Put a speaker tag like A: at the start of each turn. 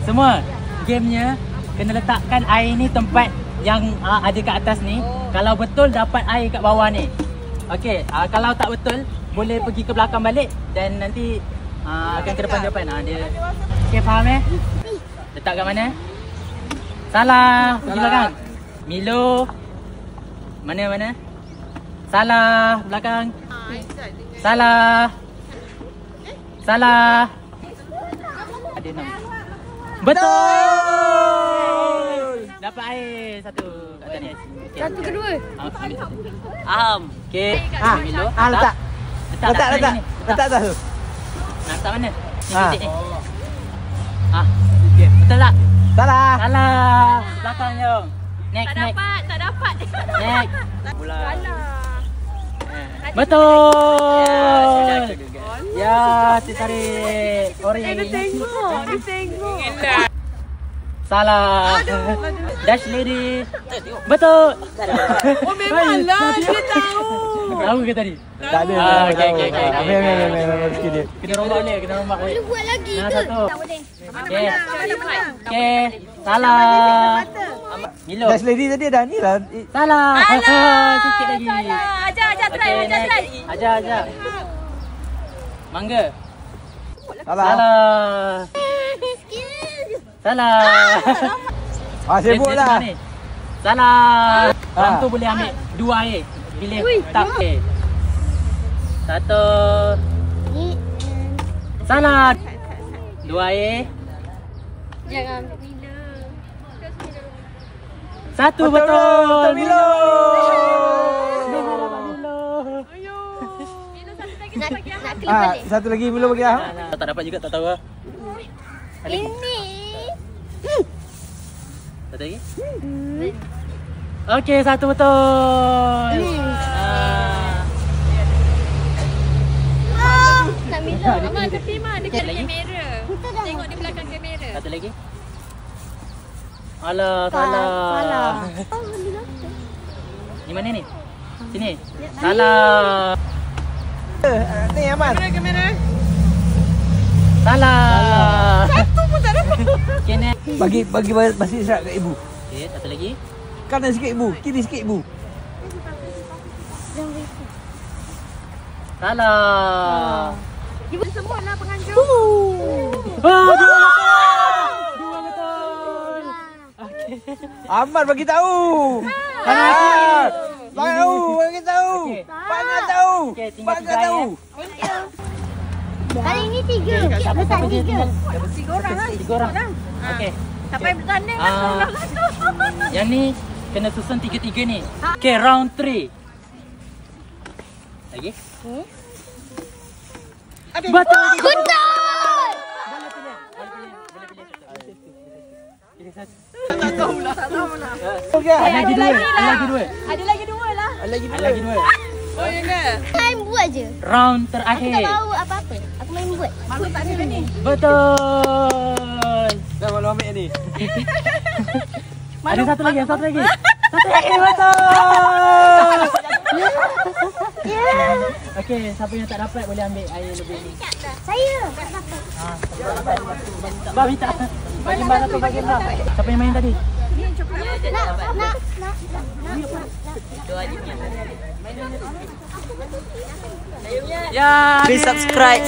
A: Semua gamenya kena letakkan air ni tempat yang ada kat atas ni. Kalau betul dapat air kat bawah ni. Okey, kalau tak betul boleh pergi ke belakang balik dan nanti akan ke depan-depan. Dia. Okey, faham Letak kat mana? Salah, pergi belakang. Milo. Mana? Salah, belakang. Salah. Ada 6. Betul! Dapat air satu kat atas ni.
B: Satu kedua.
A: Ambil satu. Okey. Milo.
C: Letak atas tu.
A: Nak letak mana? Titik ni. Betul tak?
C: Salah.
A: Belakang jom. Next.
B: Tak dapat.
A: Next.
B: Salah.
A: Betul. Ya, si tarik. Orang
B: Dia tengok.
A: Salah. Dash lady. Betul.
B: Oh memanglah dia tahu.
A: Tahu ke tadi?
C: Tak ada.
A: Okey.
C: Ambil sikit dia.
A: Kena rombak balik.
B: Boleh buat lagi
A: Nah,
B: ke?
A: satu.
B: Tak boleh.
A: Okey. Okey. Salah. Milo.
C: Dash lady tadi dah ni lah.
A: Salah. Sikit lagi.
B: Ajar try.
A: Okey, next. Ajar. Mangga.
C: Salah.
A: Salah.
C: Sibuk lah.
A: Salah. Orang tu boleh ambil 2 air. Pilih tak. Okay. 1. Salah. 2 air.
B: Jangan.
A: 1 betul.
C: Milo.
B: Nak klip balik.
C: Satu lagi Milo bagi ah.
A: Tak dapat juga, tak tahu lah.
B: Ini.
A: Satu lagi. Okey, 1 betul.
B: Nak Milo. Mama tapi dekat kamera. Tengok di belakang kamera.
A: Satu lagi. Alah, salah. Ni mana ni? Sini. Salah.
C: Ni aman.
B: Kamera.
A: Salah.
B: Satu pun tak dapat.
A: Okey, next.
C: Bagi basi isyarat kat ibu.
A: Okey, satu lagi.
C: Kanan sikit ibu, kiri sikit ibu.
A: Salah.
B: Ibu semua lah penganjur.
A: Dua betul. Okey.
C: Ahmad bagi tahu. Bagi tahu.
A: Okey.
C: Bagi tahu.
A: Okey, tinggal
C: Bagi
A: 3
C: tahu.
B: Kali ni 3. Letak 3.
A: 3 orang. Okey.
B: Siapa yang bertanding?
A: Yang ni kena susun 3-3 ni. Okey, round 3. Lagi? Betul.
B: Tak tahu lah.
C: Okey.
A: Lagi dua.
B: Ada lagi 2 lah.
A: Lagi dua.
B: Oh ya ke? Main buat je.
A: Round
B: Aku tak
A: terakhir.
B: tahu apa-apa. Aku main buat. Malu tak ada ni.
A: Betul.
C: Dah malu ambil ni.
A: Ada satu lagi. Betul. Okey, siapa yang tak dapat boleh ambil air lebih ni.
B: Saya.
A: Mbak minta. Bagi Mbak satu, bagi Mbak. Siapa yang main tadi?
B: Nak.
A: Ya.
C: Please subscribe.